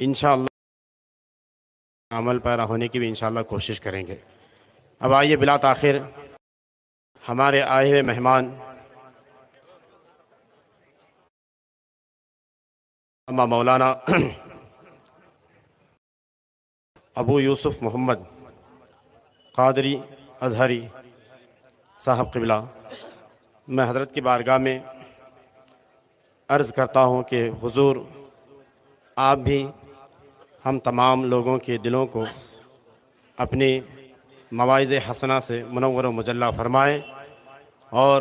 इंशाअल्लाह अमल पैरा होने की भी इंशाअल्लाह कोशिश करेंगे। अब आइए बिला ताख़िर हमारे आए हुए मेहमान मौलाना अबू यूसुफ मोहम्मद क़ादरी अज़हरी साहब क़िबला, मैं हज़रत की बारगाह में अर्ज़ करता हूँ कि हुज़ूर आप भी हम तमाम लोगों के दिलों को अपनी मवाइज़ हसना से मुनव्वर व मुजल्ला फ़रमाएँ और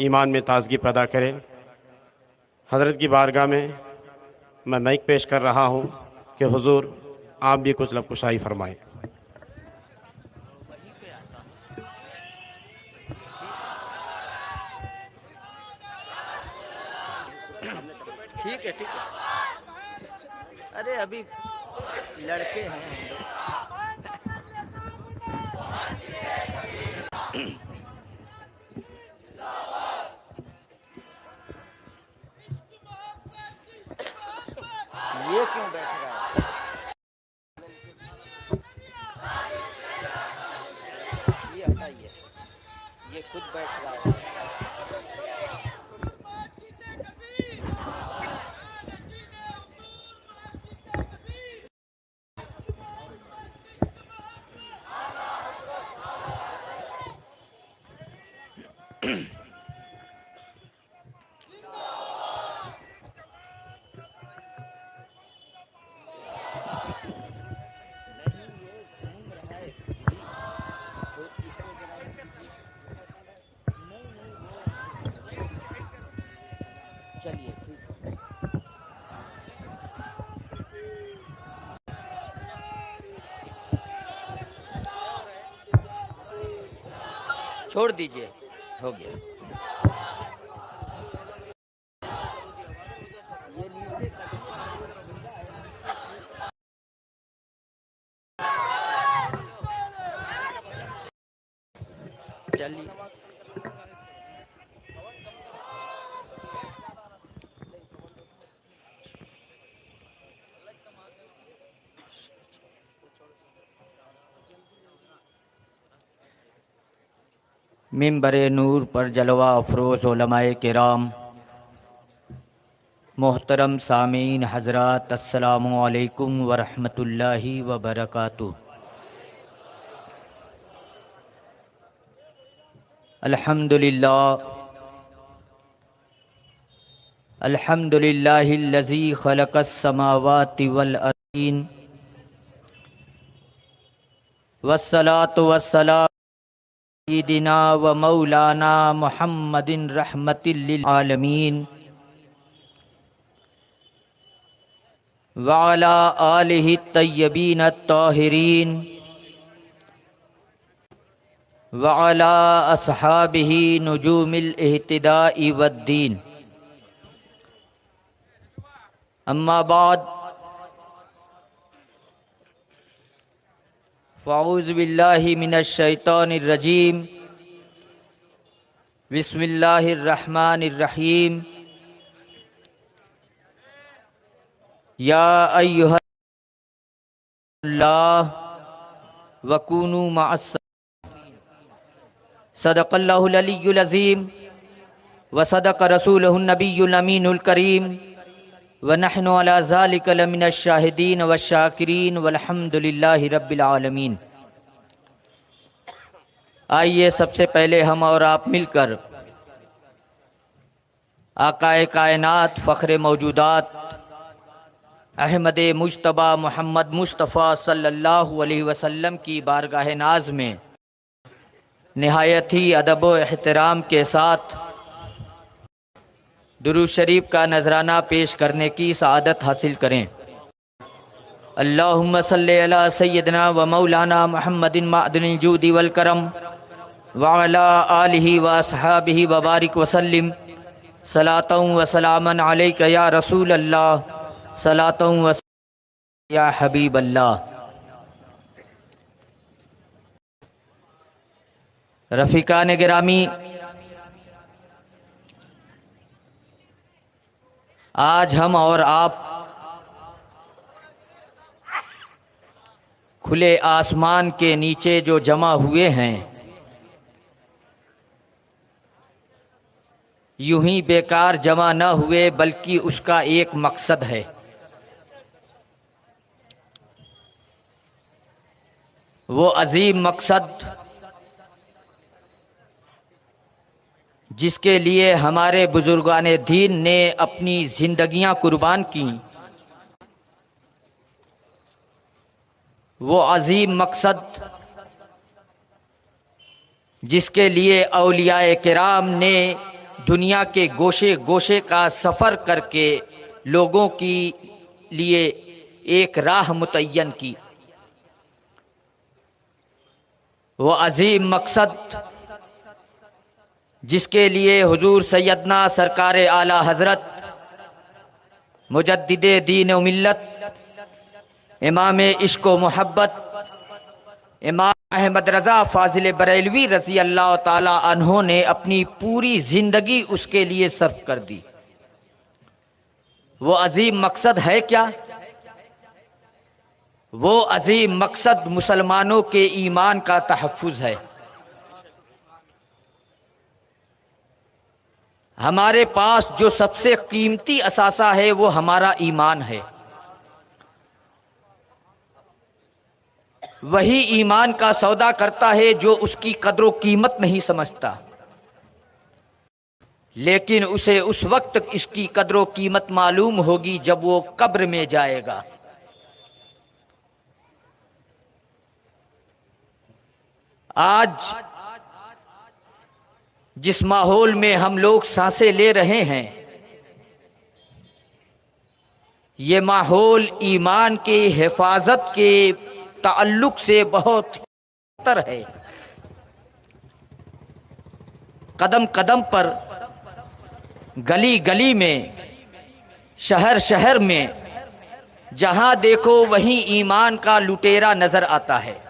ईमान में ताज़गी पैदा करें। हज़रत की बारगाह में मैं माइक पेश कर रहा हूँ कि हुज़ूर आप भी कुछ लब कुशाई फ़रमाएँ। ठीक है, ठीक है। अरे अभी लड़के हैं हम लोग। ये क्यों बैठ रहा है? ये हटाइए, ये खुद बैठ रहा है। चलिए ठीक है। छोड़ दीजिए, हो गया। ये नीचे चलिए। मिंबर नूर पर जलवा अफरोज़ उलमाए किराम, मोहतरम सामीन हज़रात, अस्सलामु अलैकुम व रहमतुल्लाहि व बरकातुहू। अल्हम्दुलिल्लाह अल्हम्दुलिल्लाहिल्लज़ी ख़लक़स समावाति वल अर्दीन वस्सलातु वस्सलामु सय्यिदिना व मौलाना मुहम्मदिन रहमतिल लिल आलमीन व अला आलिहि तय्यबीन अत्ताहिरीन व अला अस्हाबिही नुजूमिल इह्तिदाई वद्दीन। अम्मा बाद फ़अऊज़ु बिल्लाहि मिनश शैतानिर रजीम। बिस्मिल्लाहिर रहमानिर रहीम। या अय्युहल्लाह वकूनू मअस सदक़ल्लाहुल अलियुल अज़ीम व सदक़ रसूलुहुन नबियुल अमीनुल करीम व नहनु अला ज़ालिका लमिनश शाहिदीन व शाकिरीन वल्हम्दुलिल्लाहि रब्बिल आलमीन। आइए सबसे पहले हम और आप मिलकर आकाए कायनात फ़ख्रे मौजूदात अहमद मुज्तबा मोहम्मद मुस्तफ़ा सल्लल्लाहु अलैहि वसल्लम की बारगाह नाज में निहायत ही अदब व एहतराम के साथ दुरूद शरीफ का नजराना पेश करने की सआदत हासिल करें। अल्लाहुम्मा सल्ली अला सय्यदना व मौलाना मुहम्मदिन माअदिनिल जूदी वल करम व अला आलिहि व अस्हाबिहि व बारिक वसल्लिम सलातन व सलामन अलैका या रसूल अल्लाह, सलातन व या हबीब अल्लाह। रफ़ीकान गिरामी, आज हम और आप खुले आसमान के नीचे जो जमा हुए हैं, यूं ही बेकार जमा न हुए, बल्कि उसका एक मकसद है। वो अजीम मकसद जिसके लिए हमारे बुजुर्गान दीन ने अपनी जिंदगियां कुर्बान की, वो अजीम मकसद जिसके लिए औलियाए किराम ने दुनिया के गोशे गोशे का सफ़र करके लोगों की लिए एक राह मुतय्यन की, वो अजीम मकसद जिसके लिए हुजूर सैयदना सरकार आला हज़रत मुजद्दिदे दीन व मिल्लत इमाम इश्क व मोहब्बत इमाम अहमद रज़ा फ़ाज़िल बरेलवी रज़ी अल्लाह ताला अन्हो ने अपनी पूरी ज़िंदगी उसके लिए सर्फ कर दी। वो अजीम मकसद है क्या? वो अजीम मकसद मुसलमानों के ईमान का तहफ़्फ़ुज़ है। हमारे पास जो सबसे कीमती असासा है वो हमारा ईमान है। वही ईमान का सौदा करता है जो उसकी कद्र कीमत नहीं समझता, लेकिन उसे उस वक्त इसकी कद्र कीमत मालूम होगी जब वो कब्र में जाएगा। आज जिस माहौल में हम लोग सांसें ले रहे हैं, ये माहौल ईमान की हिफाजत के ताल्लुक से बहुत बेहतर है। कदम कदम पर, गली गली में, शहर शहर में जहां देखो वहीं ईमान का लुटेरा नजर आता है।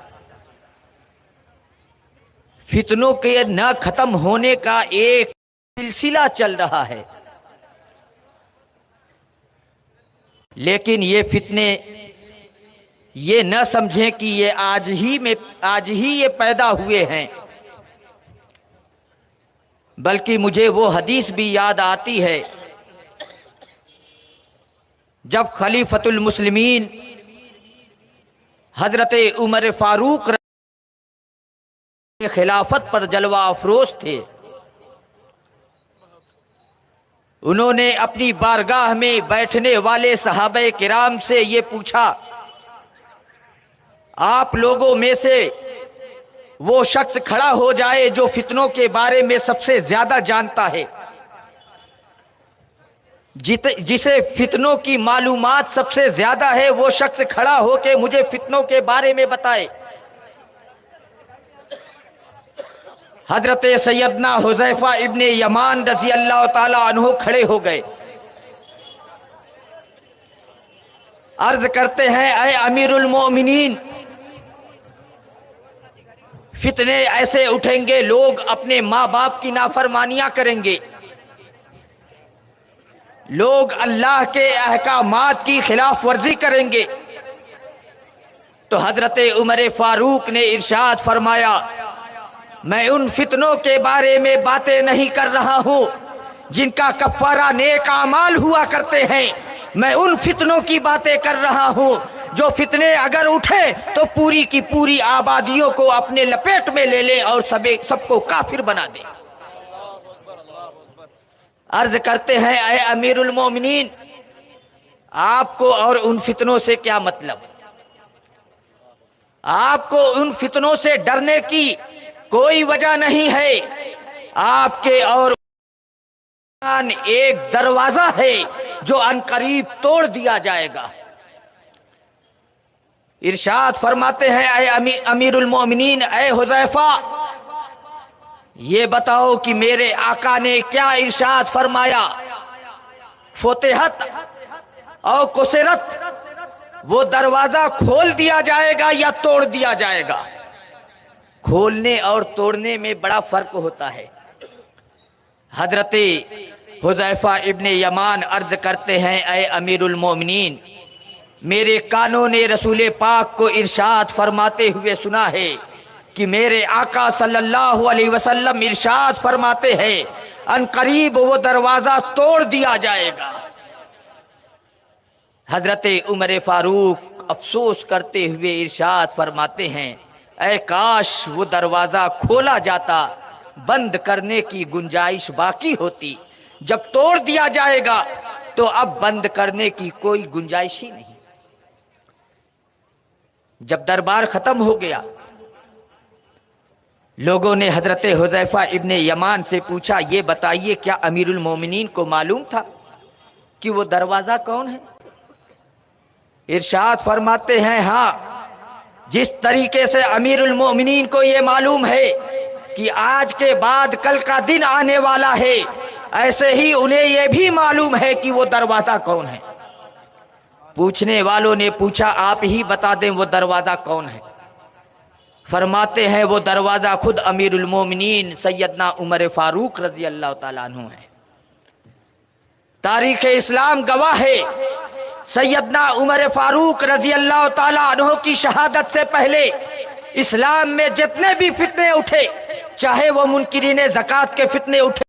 फितनों के न खत्म होने का एक सिलसिला चल रहा है, लेकिन ये फितने ये न समझें कि ये आज ही ये पैदा हुए हैं, बल्कि मुझे वो हदीस भी याद आती है जब खलीफतुल मुस्लिमीन हजरत उमर फारूक खिलाफत पर जलवा अफरोज थे। उन्होंने अपनी बारगाह में बैठने वाले सहाबे किराम से ये पूछा, आप लोगों में से वो शख्स खड़ा हो जाए जो फितनों के बारे में सबसे ज्यादा जानता है, जिसे फितनों की मालूमात सबसे ज्यादा है, वो शख्स खड़ा होकर मुझे फितनों के बारे में बताए। हजरत सैयदना हुज़ैफा इब्ने यमान रज़ी अल्लाह ताला अन्हु खड़े हो गए। अर्ज करते हैं, ऐ अमीरुल मोमिनीन, फितने ऐसे उठेंगे, लोग अपने माँ बाप की नाफरमानियां करेंगे, लोग अल्लाह के अहकामात की खिलाफ वर्जी करेंगे। तो हजरत उमर फारूक ने इरशाद फरमाया, मैं उन फितनों के बारे में बातें नहीं कर रहा हूं जिनका कफ़ारा नेक आमाल हुआ करते हैं, मैं उन फितनों की बातें कर रहा हूं जो फितने अगर उठे तो पूरी की पूरी आबादियों को अपने लपेट में ले ले और सबको काफिर बना दे। अर्ज करते हैं, ऐ अमीरुल मोमिनीन, आपको और उन फितनों से क्या मतलब? आपको उन फितनों से डरने की कोई वजह नहीं है। आपके और एक दरवाजा है जो अनकरीब तोड़ दिया जाएगा। इरशाद फरमाते हैं, ऐ अमीरुल मोमिनीन, ऐ हुज़ैफा, ये बताओ कि मेरे आका ने क्या इरशाद फरमाया? फुतिहत और कुसिरत, वो दरवाजा खोल दिया जाएगा या तोड़ दिया जाएगा? खोलने और तोड़ने में बड़ा फर्क होता है। हजरत हुज़ैफा इब्ने यमान अर्ज करते हैं, ऐ अमीरुल मोमिनीन, मेरे कानों ने रसूल पाक को इरशाद फरमाते हुए सुना है कि मेरे आका सल्लल्लाहु अलैहि वसल्लम इरशाद फरमाते हैं, अनकरीब वो दरवाजा तोड़ दिया जाएगा। हजरत उमर फारूक अफसोस करते हुए इरशाद फरमाते हैं, ऐ काश वो दरवाजा खोला जाता, बंद करने की गुंजाइश बाकी होती। जब तोड़ दिया जाएगा तो अब बंद करने की कोई गुंजाइश ही नहीं। जब दरबार खत्म हो गया, लोगों ने हजरत हुज़ैफा इब्ने यमान से पूछा, ये बताइए क्या अमीरुल मोमिनीन को मालूम था कि वो दरवाजा कौन है? इरशाद फरमाते हैं, हाँ, जिस तरीके से अमीरुल मोमिनीन को ये मालूम है कि आज के बाद कल का दिन आने वाला है, ऐसे ही उन्हें यह भी मालूम है कि वो दरवाजा कौन है। पूछने वालों ने पूछा, आप ही बता दें वो दरवाजा कौन है। फरमाते हैं, वो दरवाजा खुद अमीरुल मोमिनीन सैयदना उमर फारूक रजी अल्लाह ताला अन्हु है। तारीख इस्लाम गवाह है, सैयदना उमर फारूक रजी अल्लाह ताला अन्हु की शहादत से पहले इस्लाम में जितने भी फितने उठे, चाहे वो मुनकिरीन ज़कात के फितने उठे,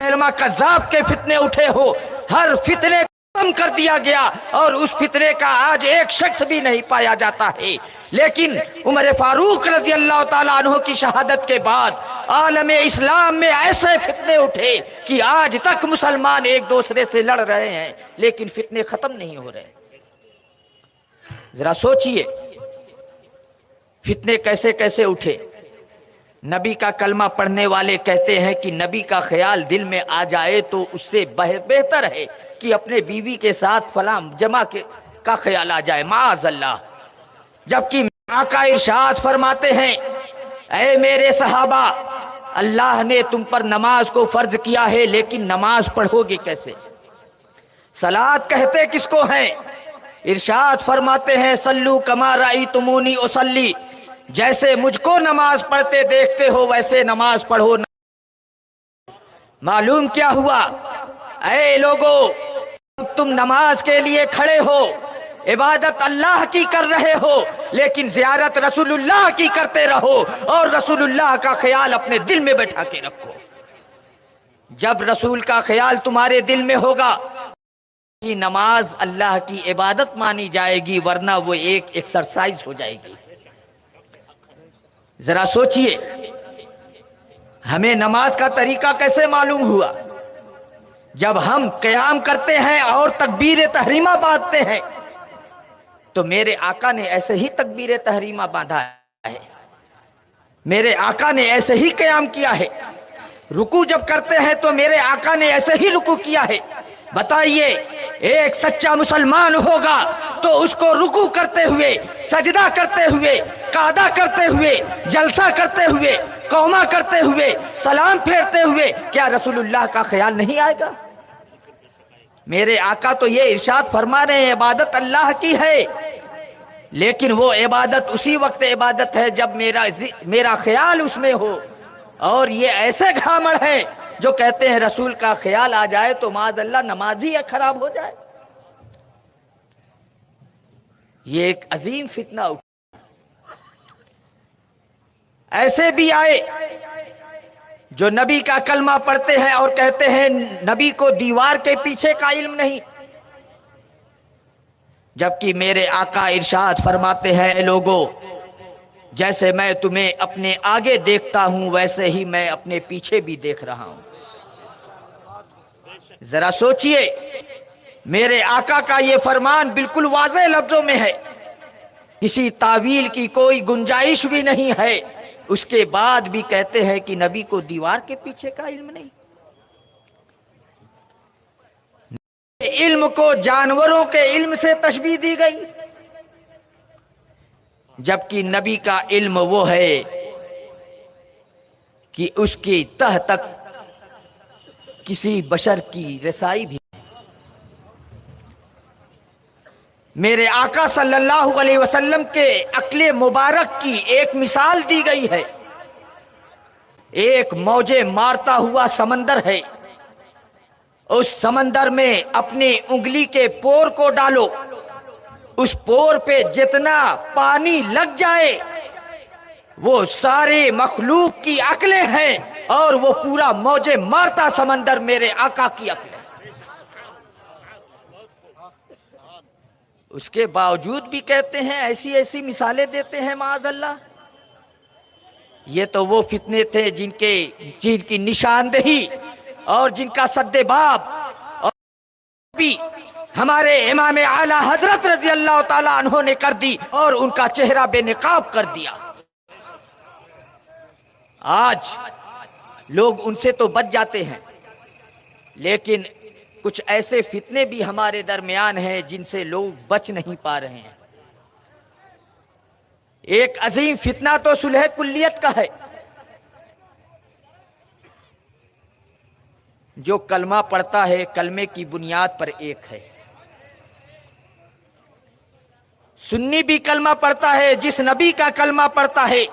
कज़्ज़ाब के फितने उठे हो, हर फितने कम कर दिया गया और उस फितने का आज एक शख्स भी नहीं पाया जाता है। लेकिन उमर फारूक रज़ी अल्लाह ताला अन्हु की शहादत के बाद आलम इस्लाम में ऐसे फितने उठे कि आज तक मुसलमान एक दूसरे से लड़ रहे हैं, लेकिन फितने खत्म नहीं हो रहे। जरा सोचिए फितने कैसे कैसे उठे। नबी का कलमा पढ़ने वाले कहते हैं कि नबी का ख्याल दिल में आ जाए तो उससे बेहतर है कि अपने बीवी के साथ फलां जमा का ख्याल आ जाए, माअज़ल्लाह। जबकि आका इरशाद फरमाते हैं, ऐ मेरे सहाबा, अल्लाह ने तुम पर नमाज को फर्ज किया है, लेकिन नमाज पढ़ोगे कैसे? सलात कहते किसको हैं? इरशाद फरमाते हैं, सल्लू कमा राइतुमूनी उसल्ली, जैसे मुझको नमाज पढ़ते देखते हो वैसे नमाज पढ़ो। मालूम क्या हुआ? ऐ लोगो, तुम नमाज के लिए खड़े हो, इबादत अल्लाह की कर रहे हो, लेकिन ज़ियारत रसूलुल्लाह की करते रहो और रसूलुल्लाह का ख्याल अपने दिल में बैठा के रखो। जब रसूल का ख्याल तुम्हारे दिल में होगा, ये नमाज अल्लाह की इबादत मानी जाएगी, वरना वो एक एक्सरसाइज हो जाएगी। जरा सोचिए, हमें नमाज का तरीका कैसे मालूम हुआ? जब हम क़याम करते हैं और तकबीर तहरीमा बांधते हैं, तो मेरे आका ने ऐसे ही तकबीर तहरीमा बांधा है, मेरे आका ने ऐसे ही क़याम किया है। रुकू जब करते हैं तो मेरे आका ने ऐसे ही रुकू किया है। बताइए, एक सच्चा मुसलमान होगा तो उसको रुकू करते हुए, सजदा करते हुए, कादा करते हुए, जलसा करते हुए, कौमा करते हुए, सलाम फेरते हुए क्या रसूलुल्लाह का ख्याल नहीं आएगा? मेरे आका तो ये इरशाद फरमा रहे हैं, इबादत अल्लाह की है, लेकिन वो इबादत उसी वक्त इबादत है जब मेरा ख्याल उसमें हो। और ये ऐसे घामड़ है जो कहते हैं रसूल का ख्याल आ जाए तो माज़अल्लाह नमाज ही खराब हो जाए। ये एक अजीम फितना उठा। ऐसे भी आए जो नबी का कलमा पढ़ते हैं और कहते हैं नबी को दीवार के पीछे का इल्म नहीं, जबकि मेरे आका इरशाद फरमाते हैं, लोगों, जैसे मैं तुम्हें अपने आगे देखता हूं वैसे ही मैं अपने पीछे भी देख रहा हूं। जरा सोचिए, मेरे आका का ये फरमान बिल्कुल वाज़ेह लफ्जों में है, किसी तावील की कोई गुंजाइश भी नहीं है। उसके बाद भी कहते हैं कि नबी को दीवार के पीछे का इल्म नहीं। इल्म को जानवरों के इल्म से तशबीह दी गई, जबकि नबी का इल्म वो है कि उसकी तह तक किसी बशर की रसाई भी। मेरे आका सल्लल्लाहु अलैहि वसल्लम के अक्ले मुबारक की एक मिसाल दी गई है। एक मौजे मारता हुआ समंदर है, उस समंदर में अपनी उंगली के पोर को डालो, उस पोर पे जितना पानी लग जाए वो सारे मखलूक की अक्लें हैं और वो पूरा मौजे मारता समंदर मेरे आका की अक्लें। उसके बावजूद भी कहते हैं, ऐसी ऐसी मिसालें देते हैं माअज़ल्लाह। ये तो वो फितने थे जिनकी निशानदेही और जिनका सद्देबाब और भी हमारे इमाम आला हजरत रजी अल्लाह ताला अन्हो ने कर दी और उनका चेहरा बेनकाब कर दिया। आज लोग उनसे तो बच जाते हैं, लेकिन कुछ ऐसे फितने भी हमारे दरमियान हैं जिनसे लोग बच नहीं पा रहे हैं। एक अजीम फितना तो सुलह कुल्लियत का है। जो कलमा पढ़ता है कलमे की बुनियाद पर एक है। सुन्नी भी कलमा पढ़ता है जिस नबी का कलमा पढ़ता है,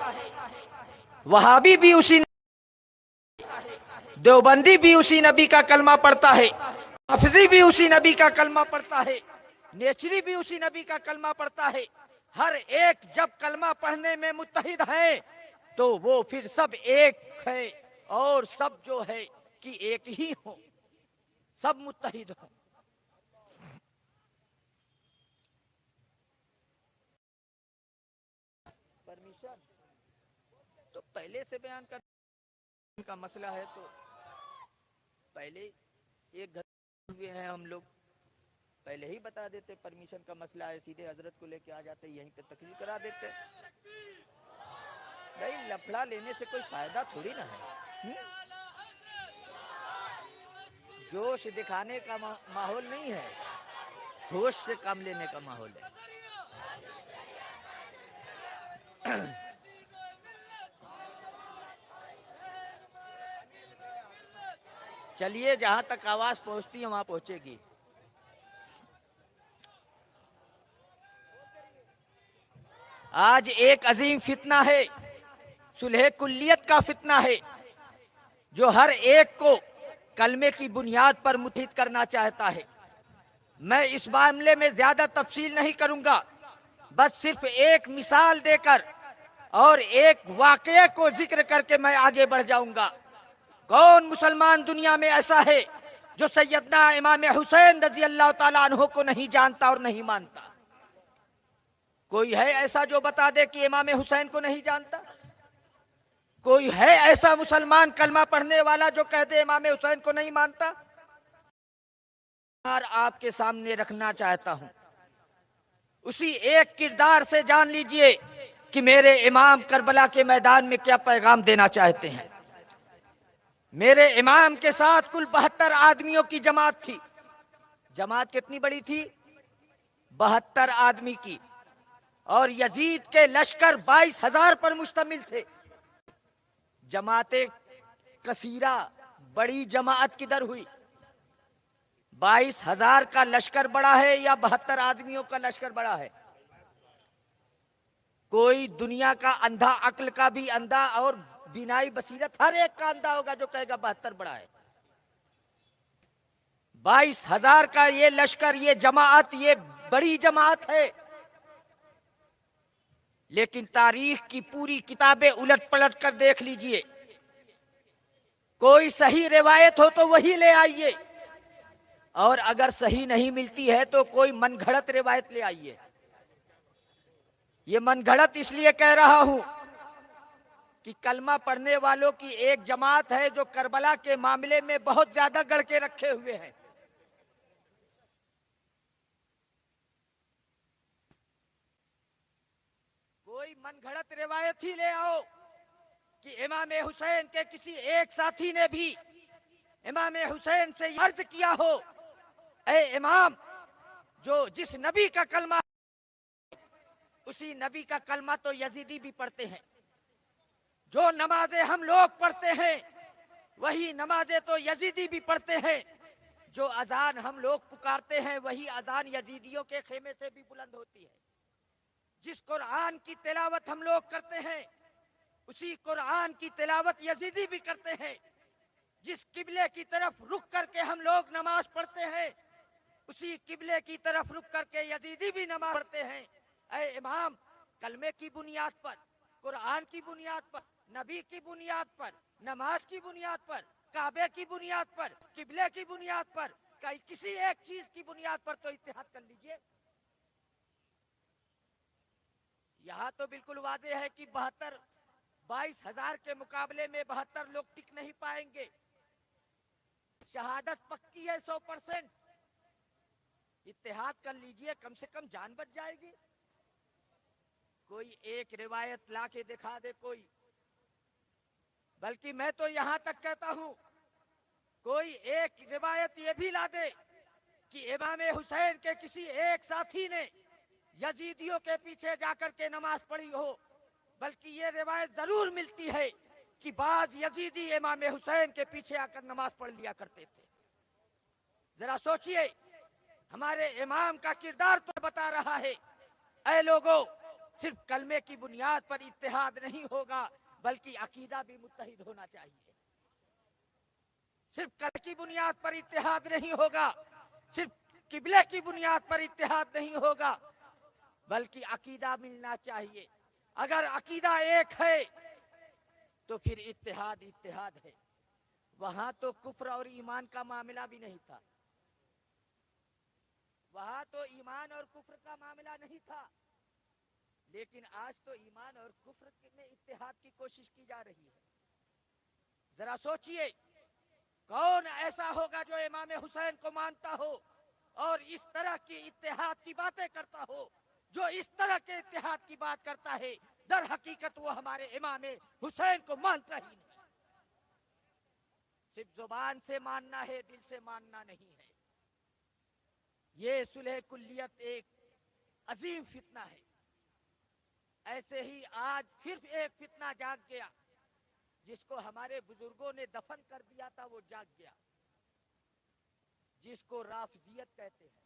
वहाबी भी उसी, देवबंदी भी उसी नबी का कलमा पढ़ता है, हाफिजी भी उसी नबी का कलमा पढ़ता है, नेचरी भी उसी नबी का कलमा पढ़ता है। हर एक जब कलमा पढ़ने में मुत्तहिद है तो वो फिर सब एक है और सब जो है कि एक ही हो, सब मुत्तहिद हो। परमिशन तो पहले से बयान करने का मसला है, तो पहले एक घर हुए हैं हम लोग, पहले ही बता देते परमिशन का मसला है, सीधे हजरत को लेके आ जाते, यहीं पे तकरीर करा देते। भाई लफड़ा लेने से कोई फायदा थोड़ी ना है। जोश दिखाने का माहौल नहीं है, होश से काम लेने का माहौल है। चलिए, जहां तक आवाज पहुंचती है वहां पहुंचेगी। आज एक अजीम फितना है, सुलह कुल्लियत का फितना है, जो हर एक को कलमे की बुनियाद पर मुत्तहिद करना चाहता है। मैं इस मामले में ज्यादा तफसील नहीं करूंगा, बस सिर्फ एक मिसाल देकर और एक वाकये को जिक्र करके मैं आगे बढ़ जाऊंगा। कौन मुसलमान दुनिया में ऐसा है जो सैयदना इमाम हुसैन रजी अल्लाह ताला अन्हो को नहीं जानता और नहीं मानता? कोई है ऐसा जो बता दे कि इमाम हुसैन को नहीं जानता? कोई है ऐसा मुसलमान कलमा पढ़ने वाला जो कह दे इमाम हुसैन को नहीं मानता? आपके सामने रखना चाहता हूं, उसी एक किरदार से जान लीजिए कि मेरे इमाम करबला के मैदान में क्या पैगाम देना चाहते हैं। मेरे इमाम के साथ कुल 72 आदमियों की जमात थी। जमात कितनी बड़ी थी? 72 आदमी की। और यजीद के लश्कर 22,000 पर मुश्तमिल थे। जमाते कसीरा, बड़ी जमात किधर हुई? 22,000 का लश्कर बड़ा है या 72 आदमियों का लश्कर बड़ा है? कोई दुनिया का अंधा, अक्ल का भी अंधा और बिनाई बसीरत हर एक का अंधा होगा जो कहेगा 72 बड़ा है। 22,000 का ये लश्कर, ये जमात, ये बड़ी जमात है। लेकिन तारीख की पूरी किताबें उलट पलट कर देख लीजिए, कोई सही रिवायत हो तो वही ले आइए, और अगर सही नहीं मिलती है तो कोई मनगढ़ंत रिवायत ले आइए। ये मनगढ़ंत इसलिए कह रहा हूं कि कलमा पढ़ने वालों की एक जमात है जो करबला के मामले में बहुत ज्यादा गढ़ के रखे हुए हैं। कोई मनगढ़ंत रिवायत ही ले आओ कि इमाम हुसैन के किसी एक साथी ने भी इमाम हुसैन से अर्ज किया हो, ए इमाम, जो जिस नबी का कलमा, उसी नबी का कलमा तो यजीदी भी पढ़ते हैं। जो नमाजें हम लोग पढ़ते हैं वही नमाजें तो यजीदी भी पढ़ते हैं। जो अजान हम लोग पुकारते हैं वही अजान यजीदियों के खेमे से भी बुलंद होती है। जिस कुरान की तिलावत हम लोग करते हैं उसी कुरान की तिलावत यजीदी भी करते हैं। जिस किबले की तरफ रुख करके हम लोग नमाज पढ़ते हैं उसी किबले की तरफ रुक करके यजीदी भी नमाज पढ़ते हैं। ऐ इमाम, कलमे की बुनियाद पर, कुरान की बुनियाद पर, नबी की बुनियाद पर, नमाज की बुनियाद पर, काबे की बुनियाद पर, किबले की बुनियाद पर, किसी एक चीज की बुनियाद पर तो इत्तेहाद कर लीजिए। यहाँ तो बिल्कुल वाज़ेह है कि 22,000 के मुकाबले में 72 लोग टिक नहीं पाएंगे। शहादत पक्की है 100%। इत्तेहाद कर लीजिए, कम से कम जान बच जाएगी। कोई एक रिवायत ला के दिखा दे कोई, बल्कि मैं तो यहां तक कहता हूं कोई एक रिवायत ये भी ला दे कि इमाम हुसैन के किसी एक साथी ने यजीदियों के पीछे जाकर के नमाज पढ़ी हो। बल्कि ये रिवायत जरूर मिलती है कि बाज यजीदी इमाम हुसैन के पीछे आकर नमाज पढ़ लिया करते थे। जरा सोचिए, हमारे इमाम का किरदार तो बता रहा है। ऐ लोगों, सिर्फ कलमे की बुनियाद पर इत्तेहाद नहीं होगा, बल्कि अकीदा भी मुत्तहिद होना चाहिए। सिर्फ कलमे की बुनियाद पर इत्तेहाद नहीं होगा, सिर्फ किबले की बुनियाद पर इत्तेहाद नहीं होगा, बल्कि अकीदा मिलना चाहिए। अगर अकीदा एक है तो फिर इत्तेहाद इत्तेहाद है। वहां तो कुफ्र और ईमान का मामला भी नहीं था, वहां तो ईमान और कुफ्र का मामला नहीं था। लेकिन आज तो ईमान और कुफ्र में इत्तेहाद की कोशिश की जा रही है। जरा सोचिए, कौन ऐसा होगा जो इमाम हुसैन को मानता हो और इस तरह की इत्तेहाद की बातें करता हो। जो इस तरह के इत्तेहाद की बात करता है, दर हकीकत वो हमारे इमाम हुसैन को मानता ही नहीं। सिर्फ जुबान से मानना है, दिल से मानना नहीं है। ये सुलह कुल्लियत एक अजीम फितना है। ऐसे ही आज फिर एक फितना जाग गया, जिसको हमारे बुजुर्गों ने दफन कर दिया था, वो जाग गया, जिसको राफजियत कहते हैं।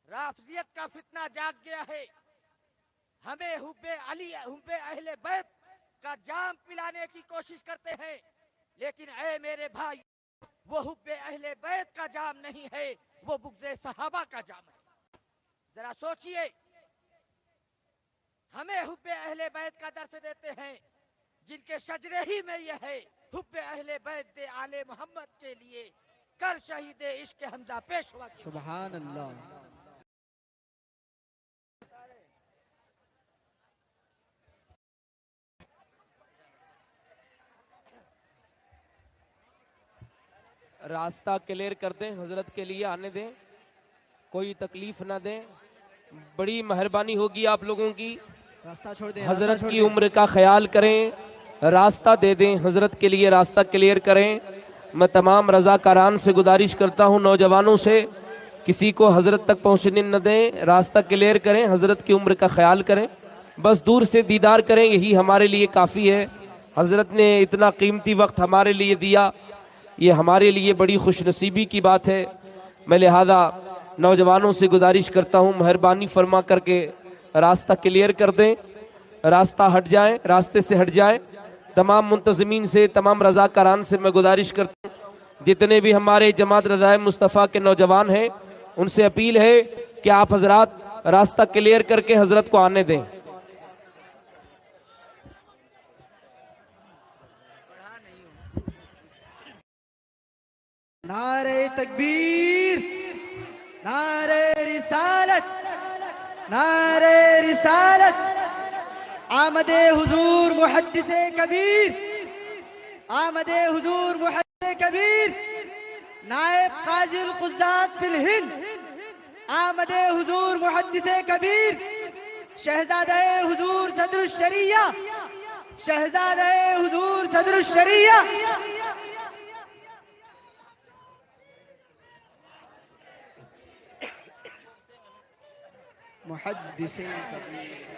राफजियत का फितना जाग गया है। हमें हुब्बे अली, हुब्बे अहले बैत का जाम पिलाने की कोशिश करते हैं, लेकिन ऐ मेरे भाई, वो हुब्बे अहले बैत का जाम नहीं है, वो बुग़्ज़े सहाबा का जाम है। जरा सोचिए, हमें हुब्बे अहले बैत का दर्स देते हैं, जिनके शजरे ही में यह है, हुब्बे अहले बैत दे आले मोहम्मद के लिए कर शहीद इश्क हमजा पेशवा। सुभान अल्लाह। रास्ता क्लियर कर दें, हजरत के लिए आने दें, कोई तकलीफ ना दें। बड़ी मेहरबानी होगी आप लोगों की। रास्ता छोड़ दें, हजरत की उम्र का ख्याल करें, रास्ता दे दें, हजरत के लिए रास्ता क्लियर करें। मैं तमाम रज़ाकारान से गुजारिश करता हूं, नौजवानों से, किसी को हजरत तक पहुंचने न दें, रास्ता क्लियर करें, हजरत की उम्र का ख्याल करें। बस दूर से दीदार करें, यही हमारे लिए काफ़ी है। हजरत ने इतना कीमती वक्त हमारे लिए दिया, ये हमारे लिए बड़ी खुशनसीबी की बात है। मैं लिहाजा नौजवानों से गुजारिश करता हूँ, मेहरबानी फरमा करके रास्ता क्लियर कर दें, रास्ता हट जाए, रास्ते से हट जाए। तमाम मुंतज़मीन से, तमाम रज़ाकारान से मैं गुजारिश करता हूँ, जितने भी हमारे जमात रज़ाए मुस्तफ़ा के नौजवान हैं, उनसे अपील है कि आप हजरात रास्ता क्लियर करके हजरत को आने दें। नारे तकबीर, नारे रिसालत, नारे रिसालत, आमदे हुजूर मुहद्दिसे कबीर, आमदे हुजूर मुहद्दिसे कबीर, नायब काज़िल क़ुज़्ज़ात फिल हिंद, आमदे हुजूर मुहद्दिसे कबीर, शहज़ादे हुजूर सदरुश शरिया, शहज़ादे हुजूर सदरुश शरिया। मुहद्दिसे कबीर।